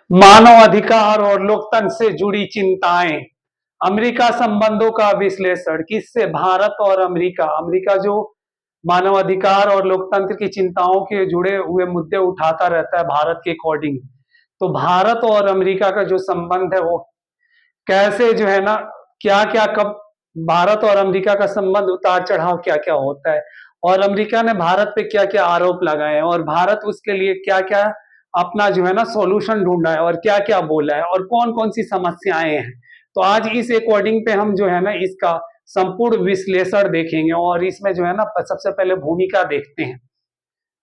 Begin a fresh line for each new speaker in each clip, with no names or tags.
मानव अधिकार और लोकतंत्र से जुड़ी चिंताएं, अमेरिका संबंधों का विश्लेषण। किससे? भारत और अमेरिका। अमेरिका जो मानव अधिकार और लोकतंत्र की चिंताओं के जुड़े हुए मुद्दे उठाता रहता है भारत के अकॉर्डिंग। तो भारत और अमेरिका का जो संबंध है वो कैसे जो है ना, क्या क्या कब भारत और अमेरिका का संबंध उतार चढ़ाव क्या क्या होता है, और अमेरिका ने भारत पे क्या क्या आरोप लगाए हैं, और भारत उसके लिए क्या क्या अपना जो है ना सॉल्यूशन ढूंढा है, और क्या क्या बोला है, और कौन कौन सी समस्याएं हैं। तो आज इस अकॉर्डिंग पे हम जो है ना इसका संपूर्ण विश्लेषण देखेंगे, और इसमें जो है ना सबसे पहले भूमिका देखते हैं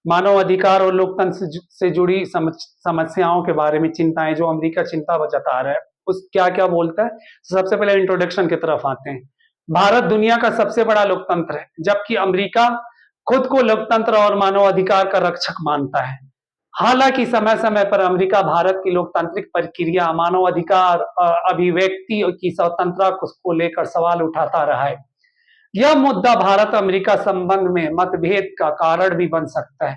मानव अधिकार और लोकतंत्र से जुड़ी समस्याओं के बारे में। चिंताएं जो अमेरिका चिंता जता रहा है उस क्या क्या बोलता है। सबसे पहले इंट्रोडक्शन की तरफ आते हैं। भारत दुनिया का सबसे बड़ा लोकतंत्र है, जबकि अमेरिका खुद को लोकतंत्र और मानव अधिकार का रक्षक मानता है। हालांकि समय समय पर अमेरिका भारत की लोकतांत्रिक प्रक्रिया, मानव अधिकार, अभिव्यक्ति की स्वतंत्रता को लेकर सवाल उठाता रहा है। यह मुद्दा भारत अमेरिका संबंध में मतभेद का कारण भी बन सकता है।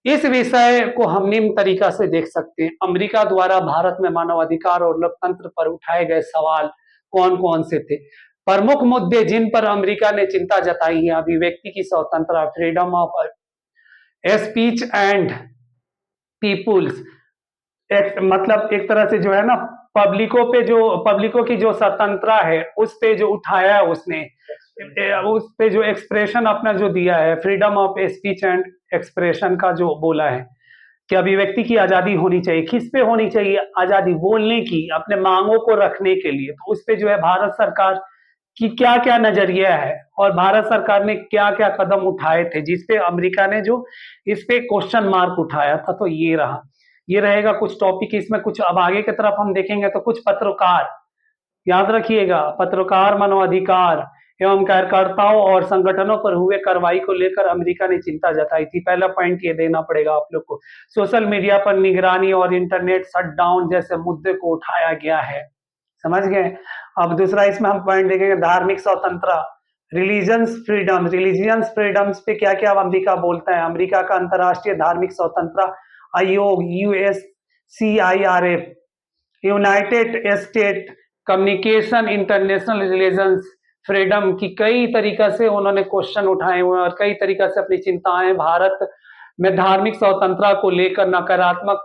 इस विषय को हम निम्न तरीका से देख सकते हैं। अमेरिका द्वारा भारत में मानवाधिकार और लोकतंत्र पर उठाए गए सवाल कौन कौन से थे? प्रमुख मुद्दे जिन पर अमेरिका ने चिंता जताई है: अभिव्यक्ति की स्वतंत्रता, freedom of speech and people's, मतलब एक तरह से जो है ना पब्लिकों की जो स्वतंत्रता है उस पे जो उठाया है उसने, उस पे जो एक्सप्रेशन अपना जो दिया है, freedom of speech and expression का जो बोला है कि अभिव्यक्ति की आजादी होनी चाहिए। किस पे होनी चाहिए आजादी? बोलने की, अपने मांगों को रखने के लिए। तो उस पे जो है भारत सरकार की क्या क्या नजरिया है, और भारत सरकार ने क्या क्या कदम उठाए थे जिसपे अमेरिका ने जो इस पे क्वेश्चन मार्क उठाया था। तो ये रहा, ये रहेगा कुछ टॉपिक इसमें। कुछ अब आगे की तरफ हम देखेंगे तो कुछ पत्रकार, याद रखिएगा, पत्रकार, मानवाधिकार एवं कार्यकर्ताओं और संगठनों पर हुए कार्रवाई को लेकर अमेरिका ने चिंता जताई थी। पहला पॉइंट ये देना पड़ेगा आप लोग को। सोशल मीडिया पर निगरानी और इंटरनेट शटडाउन जैसे मुद्दे को उठाया गया है। समझ गए? अब दूसरा इसमें हम पॉइंट देखेंगे, धार्मिक स्वतंत्रता, रिलीजियंस फ्रीडम्स पे क्या क्या अमेरिका बोलता है। अमेरिका का अंतर्राष्ट्रीय धार्मिक स्वतंत्रता आयोग USCIRF, United state communication international relations freedom की कई तरीका से उन्होंने क्वेश्चन उठाए हुए हैं, और कई तरीका से अपनी चिंताएं भारत में धार्मिक स्वतंत्रता को लेकर नकारात्मक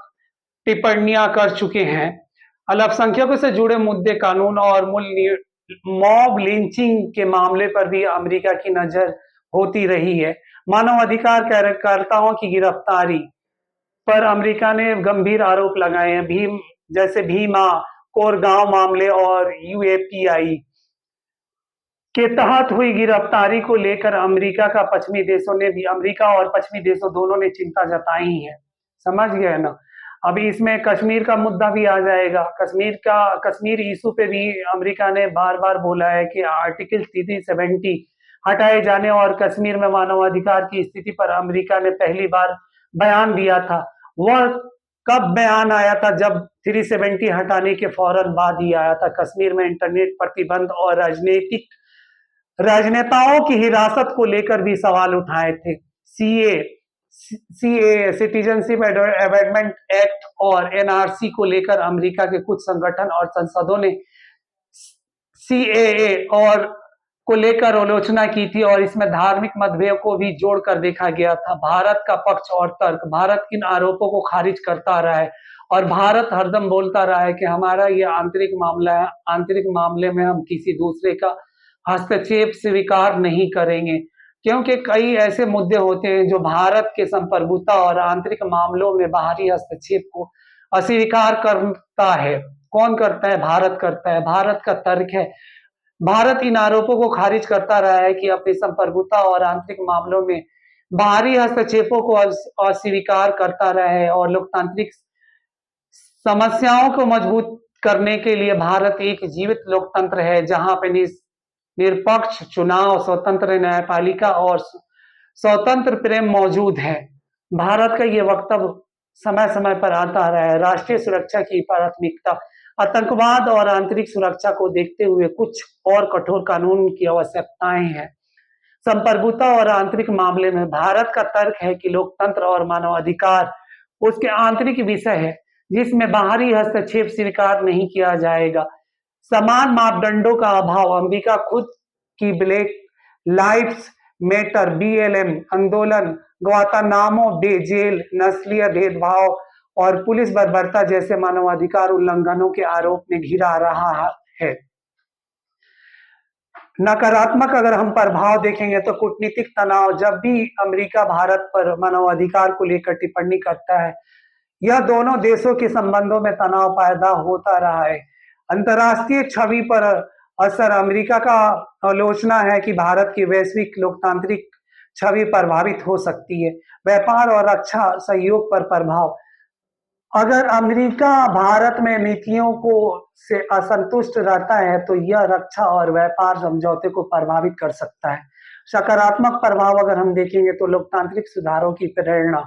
टिप्पणियां कर चुके हैं। अल्पसंख्यकों से जुड़े मुद्दे, कानून और मॉब लिंचिंग के मामले पर भी अमेरिका की नजर होती रही है। मानवाधिकार कार्यकर्ताओं की गिरफ्तारी पर अमेरिका ने गंभीर आरोप लगाए हैं। जैसे भीमा कोरगांव मामले और UAPI के तहत हुई गिरफ्तारी को लेकर अमेरिका और पश्चिमी देशों दोनों ने चिंता जताई है। समझ गए ना? अभी इसमें कश्मीर का मुद्दा भी आ जाएगा। कश्मीर इशू पे भी अमेरिका ने बार बार बोला है कि आर्टिकल 370 हटाए जाने और कश्मीर में मानवाधिकार की स्थिति पर अमेरिका ने पहली बार बयान दिया था। वह कब बयान आया था? जब 370 हटाने के फौरन बाद ही आया था। कश्मीर में इंटरनेट प्रतिबंध और राजनेताओं की हिरासत को लेकर भी सवाल उठाए थे। सीए सिटीजनशिप अमेंडमेंट एक्ट और NRC को लेकर अमेरिका के कुछ संगठन और संसदों ने CAA और को लेकर आलोचना की थी, और इसमें धार्मिक मतभेद को भी जोड़कर देखा गया था। भारत का पक्ष और तर्क, भारत इन आरोपों को खारिज करता रहा है, और भारत हरदम बोलता रहा है कि हमारा ये आंतरिक मामला है, आंतरिक मामले में हम किसी दूसरे का हस्तक्षेप स्वीकार नहीं करेंगे। क्योंकि कई ऐसे मुद्दे होते हैं जो भारत के संप्रभुता और आंतरिक मामलों में बाहरी हस्तक्षेप को अस्वीकार करता है। कौन करता है? भारत करता है। भारत का तर्क है, भारत इन आरोपों को खारिज करता रहा है कि अपनी संप्रभुता और आंतरिक मामलों में बाहरी हस्तक्षेपों को अस्वीकार करता रहा है, और लोकतांत्रिक समस्याओं को मजबूत करने के लिए भारत एक जीवित लोकतंत्र है जहां पे निष्पक्ष चुनाव, स्वतंत्र न्यायपालिका और स्वतंत्र प्रेम मौजूद है। भारत का ये वक्तव्य समय समय पर आता रहा है। राष्ट्रीय सुरक्षा की प्राथमिकता, आतंकवाद और आंतरिक सुरक्षा को देखते हुए कुछ और कठोर कानून की आवश्यकताएं हैं। संप्रभुता और आंतरिक मामले में भारत का तर्क है कि लोकतंत्र और मानवाधिकार उसके आंतरिक विषय है, जिसमें बाहरी हस्तक्षेप स्वीकार नहीं किया जाएगा। समान मापदंडों का अभाव, अमेरिका खुद की ब्लैक लाइव्स मैटर बीएलएम आंदोलन, ग्वांतानामो बे जेल, नस्लीय भेदभाव और पुलिस बर्बरता जैसे मानवाधिकार उल्लंघनों के आरोप में घिरा रहा है। नकारात्मक अगर हम प्रभाव देखेंगे तो कूटनीतिक तनाव, जब भी अमेरिका भारत पर मानवाधिकार को लेकर टिप्पणी करता है, यह दोनों देशों के संबंधों में तनाव पैदा होता रहा है। अंतर्राष्ट्रीय छवि पर असर, अमेरिका का आलोचना है कि भारत की वैश्विक लोकतांत्रिक छवि प्रभावित हो सकती है। व्यापार और रक्षा सहयोग पर प्रभाव, अगर अमेरिका भारत में नीतियों को से असंतुष्ट रहता है तो यह रक्षा और व्यापार समझौते को प्रभावित कर सकता है। सकारात्मक प्रभाव अगर हम देखेंगे तो लोकतांत्रिक सुधारों की प्रेरणा,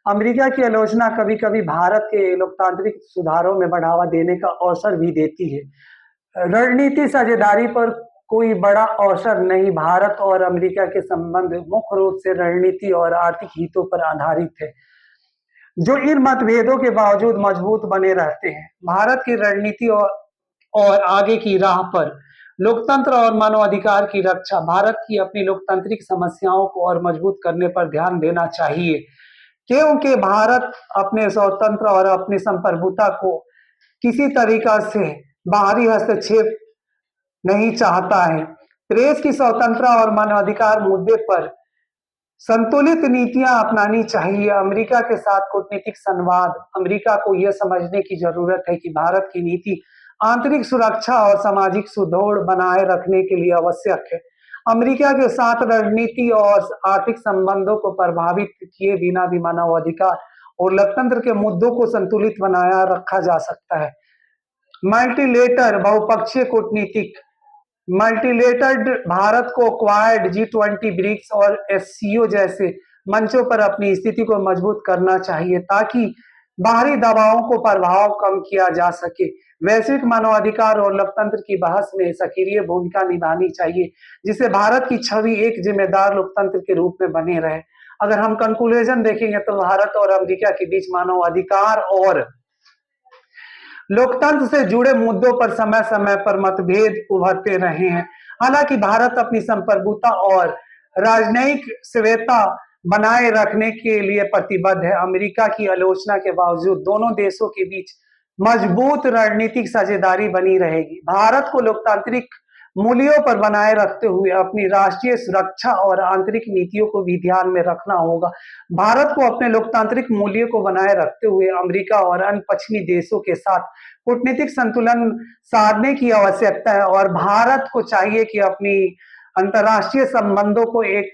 अमेरिका की आलोचना कभी-कभी भारत के लोकतांत्रिक सुधारों में बढ़ावा देने का अवसर भी देती है। रणनीति साझेदारी पर कोई बड़ा अवसर नहीं, भारत और अमेरिका के संबंध मुख्य रूप से रणनीति और आर्थिक हितों पर आधारित है, जो इन मतभेदों के बावजूद मजबूत बने रहते हैं। भारत की रणनीति और आगे की राह पर लोकतंत्र और मानवाधिकार की रक्षा, भारत की अपनी लोकतांत्रिक समस्याओं को और मजबूत करने पर ध्यान देना चाहिए, क्योंकि भारत अपने स्वतंत्र और अपनी संप्रभुता को किसी तरीका से बाहरी हस्तक्षेप नहीं चाहता है। प्रेस की स्वतंत्रता और मानवाधिकार मुद्दे पर संतुलित नीतियां अपनानी चाहिए। अमेरिका के साथ कूटनीतिक संवाद, अमेरिका को यह समझने की जरूरत है कि भारत की नीति आंतरिक सुरक्षा और सामाजिक सुदृढ़ बनाए रखने के लिए आवश्यक है। अमेरिका के साथ रणनीति और आर्थिक संबंधों को प्रभावित किए बिना भी मानवाधिकार और लोकतंत्र के मुद्दों को संतुलित बनाया रखा जा सकता है। मल्टीलेटर बहुपक्षीय कूटनीतिक, मल्टीलेटर्ड भारत को क्वाड, G20, ब्रिक्स और एससीओ जैसे मंचों पर अपनी स्थिति को मजबूत करना चाहिए ताकि बाहरी दबावों को प्रभाव कम किया जा सके। वैश्विक मानवाधिकार और लोकतंत्र की बहस में सक्रिय भूमिका निभानी चाहिए, जिससे भारत की छवि एक जिम्मेदार लोकतंत्र के रूप में बने रहे। अगर हम कंक्लूजन देखेंगे तो भारत और अमेरिका के बीच मानवाधिकार और लोकतंत्र से जुड़े मुद्दों पर समय समय पर मतभेद उभरते रहे हैं। हालांकि भारत अपनी संप्रभुता और राजनयिक स्थिरता बनाए रखने के लिए प्रतिबद्ध है। अमेरिका की आलोचना के बावजूद दोनों देशों के बीच मजबूत रणनीतिक साझेदारी बनी रहेगी। भारत को लोकतांत्रिक मूल्यों पर बनाए रखते हुए अपनी राष्ट्रीय सुरक्षा और आंतरिक नीतियों को भी ध्यान में रखना होगा। भारत को अपने लोकतांत्रिक मूल्यों को बनाए रखते हुए अमेरिका और अन्य पश्चिमी देशों के साथ कूटनीतिक संतुलन साधने की आवश्यकता है और भारत को चाहिए कि अपनी अंतर्राष्ट्रीय संबंधों को एक